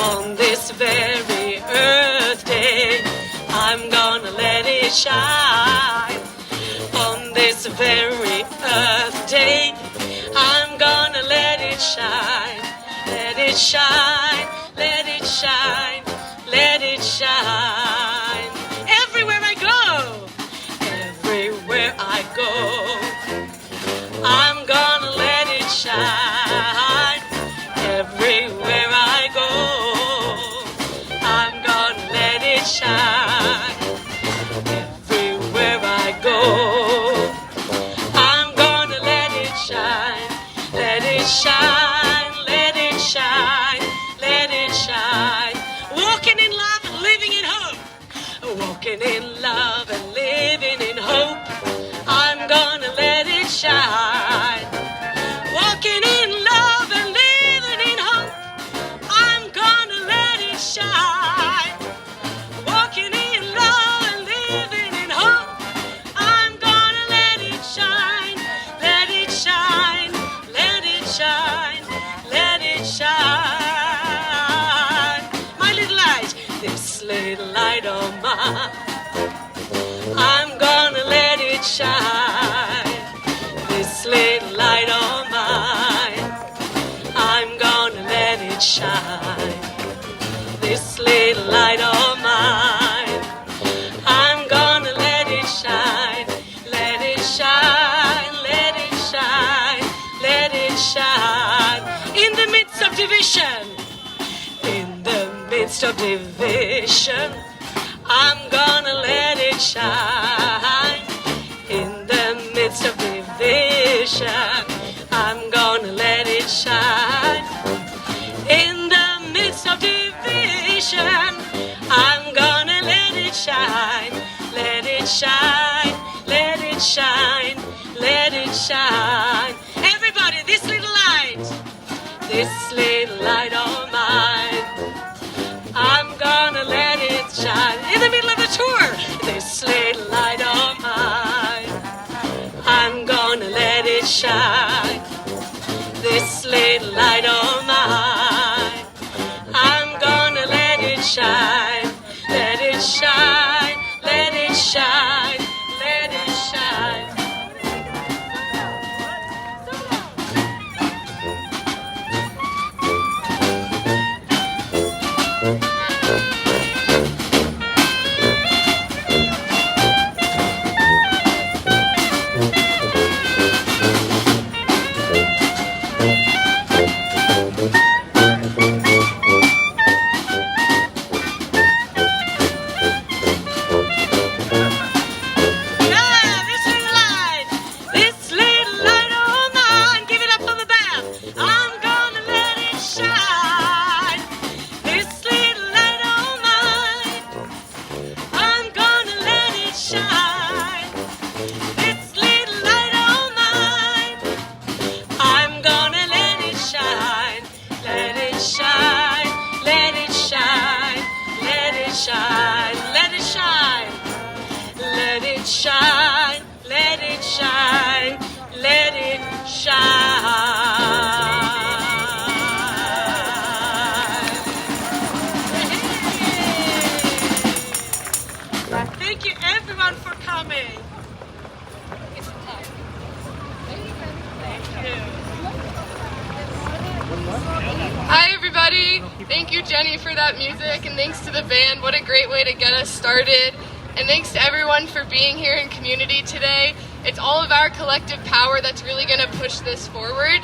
On this very Earth Day, I'm gonna let it shine. On this very Earth Day, I'm gonna let it shine. Let it shine, let it shine, let it shine. Everywhere I go, everywhere I go, I'm gonna let it shine. Everywhere I go, I'm gonna let it shine. Everywhere I go, I'm gonna let it shine. Let it shine, let it shine, let it shine. Walking in love and living in hope. Walking in love and living in hope. I'm gonna let it shine. Walking in love and living in hope. I'm gonna let it shine. Walking in love and living in hope. I'm gonna let it shine. Let it shine. Let it shine. Let it shine. My little light, this little light of mine, I'm gonna let it shine. This little light of mine, I'm gonna let it shine. This little light of mine, I'm gonna let it shine. Let it shine, let it shine, let it shine. In the midst of division, in the midst of division, I'm gonna let it shine. In the midst of division, I'm gonna let it shine. In the midst of division, I'm gonna let it shine. Let it shine, let it shine, let it shine. Everybody, this little light of mine, I'm gonna let it shine. In the middle of the tour, this little light of mine, I'm gonna let it shine. This little light of mine, I'm gonna let it shine. Let it shine, let it shine, let it shine. Shine, let it shine, let it shine. Thank you everyone for coming. Thank you. Hi everybody. Thank you Jenny for that music, and thanks to the band. What a great way to get us started. And thanks to everyone for being here in community today. It's all of our collective power that's really going to push this forward.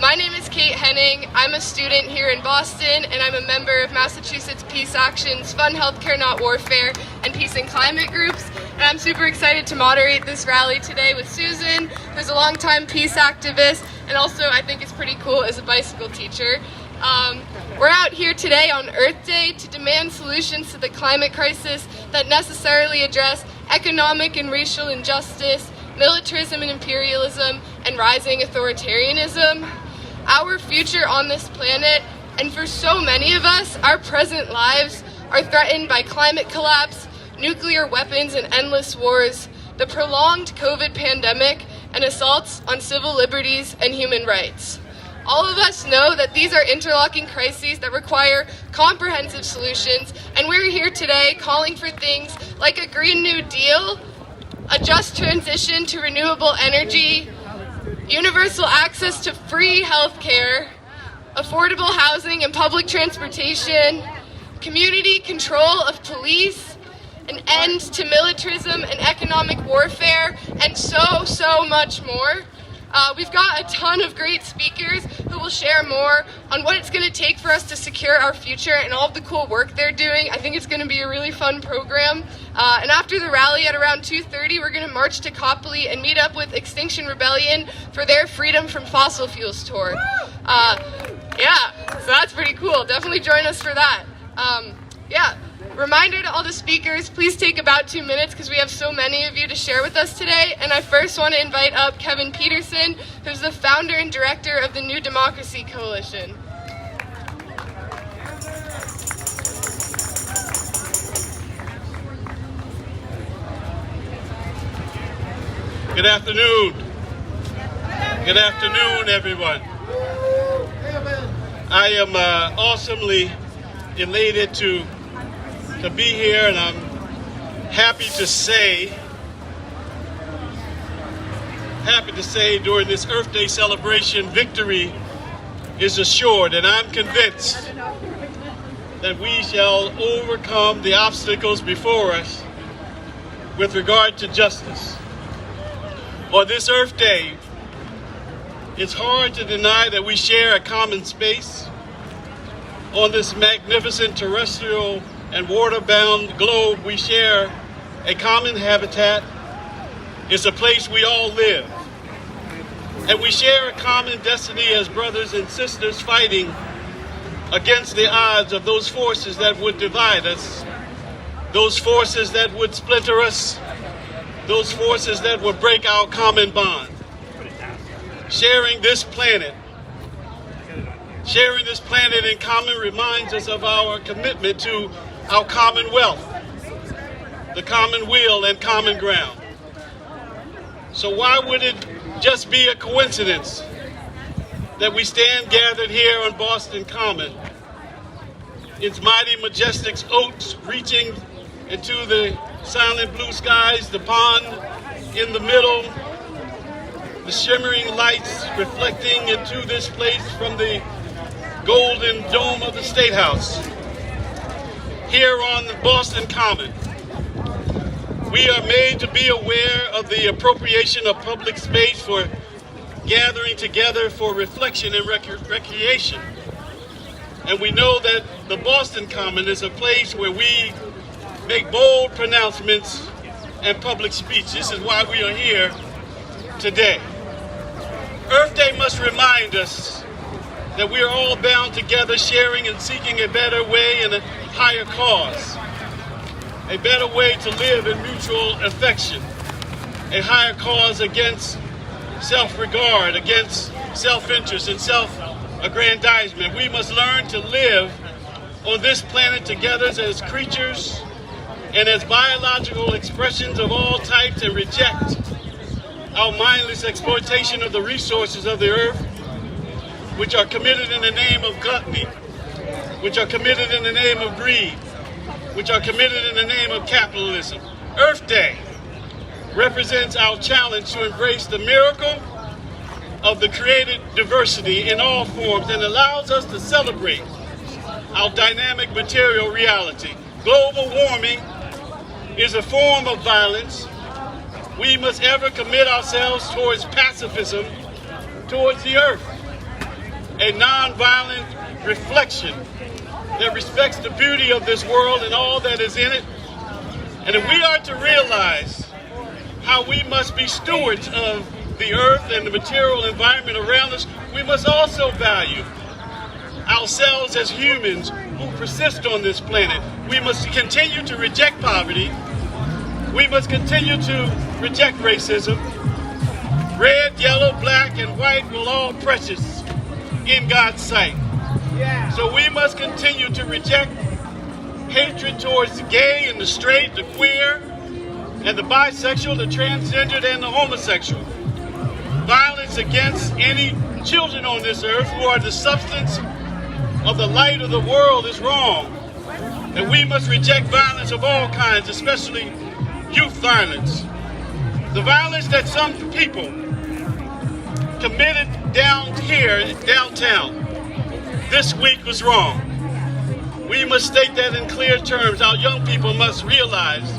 My name is Kate Henning. I'm a student here in Boston, and I'm a member of Massachusetts Peace Action's Fund Healthcare Not Warfare and Peace and Climate groups. And I'm super excited to moderate this rally today with Susan, who's a longtime peace activist, and also I think is pretty cool as a bicycle teacher. We're out here today on Earth Day to demand solutions to the climate crisis that necessarily address economic and racial injustice, militarism and imperialism, and rising authoritarianism. Our future on this planet, and for so many of us, our present lives, are threatened by climate collapse, nuclear weapons and endless wars, the prolonged COVID pandemic, and assaults on civil liberties and human rights. All of us know that these are interlocking crises that require comprehensive solutions, and we're here today calling for things like a Green New Deal, a just transition to renewable energy, universal access to free healthcare, affordable housing and public transportation, community control of police, an end to militarism and economic warfare, and so much more. We've got a ton of great speakers who will share more on what it's going to take for us to secure our future and all of the cool work they're doing. I think it's going to be a really fun program. And after the rally at around 2:30, we're going to march to Copley and meet up with Extinction Rebellion for their Freedom from Fossil Fuels tour. Yeah, so that's pretty cool. Definitely join us for that. Reminder to all the speakers, please take about 2 minutes because we have so many of you to share with us today. And I first want to invite up Kevin Peterson, who's the founder and director of the New Democracy Coalition. Good afternoon. Good afternoon, everyone. I am awesomely elated to be here, and I'm happy to say during this Earth Day celebration, victory is assured, and I'm convinced that we shall overcome the obstacles before us with regard to justice. On this Earth Day, it's hard to deny that we share a common space on this magnificent terrestrial and water-bound globe. We share a common habitat. It's a place we all live. And we share a common destiny as brothers and sisters fighting against the odds of those forces that would divide us, those forces that would splinter us, those forces that would break our common bond. Sharing this planet in common reminds us of our commitment to our common wealth, the common will and common ground. So why would it just be a coincidence that we stand gathered here on Boston Common, its mighty majestic oaks reaching into the silent blue skies, the pond in the middle, the shimmering lights reflecting into this place from the golden dome of the State House. Here on the Boston Common, we are made to be aware of the appropriation of public space for gathering together for reflection and recreation. And we know that the Boston Common is a place where we make bold pronouncements and public speech. This is why we are here today. Earth Day must remind us that we are all bound together, sharing and seeking a better way and a higher cause, a better way to live in mutual affection, a higher cause against self-regard, against self-interest and self-aggrandizement. We must learn to live on this planet together as creatures and as biological expressions of all types, and reject our mindless exploitation of the resources of the earth, which are committed in the name of gluttony, which are committed in the name of greed, which are committed in the name of capitalism. Earth Day represents our challenge to embrace the miracle of the created diversity in all forms, and allows us to celebrate our dynamic material reality. Global warming is a form of violence. We must ever commit ourselves towards pacifism towards the earth, a nonviolent reflection that respects the beauty of this world and all that is in it. And if we are to realize how we must be stewards of the earth and the material environment around us, we must also value ourselves as humans who persist on this planet. We must continue to reject poverty. We must continue to reject racism. Red, yellow, black, and white will all precious in God's sight. So we must continue to reject hatred towards the gay and the straight, the queer, and the bisexual, the transgendered, and the homosexual. Violence against any children on this earth who are the substance of the light of the world is wrong. And we must reject violence of all kinds, especially youth violence. The violence that some people committed downtown this week was wrong. We must state that in clear terms. Our young people must realize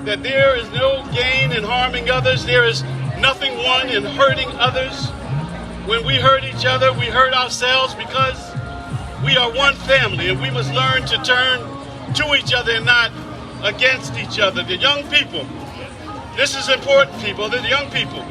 that there is no gain in harming others. There is nothing won in hurting others. When we hurt each other, we hurt ourselves because we are one family, and we must learn to turn to each other and not against each other. The young people, this is important, people, the young people,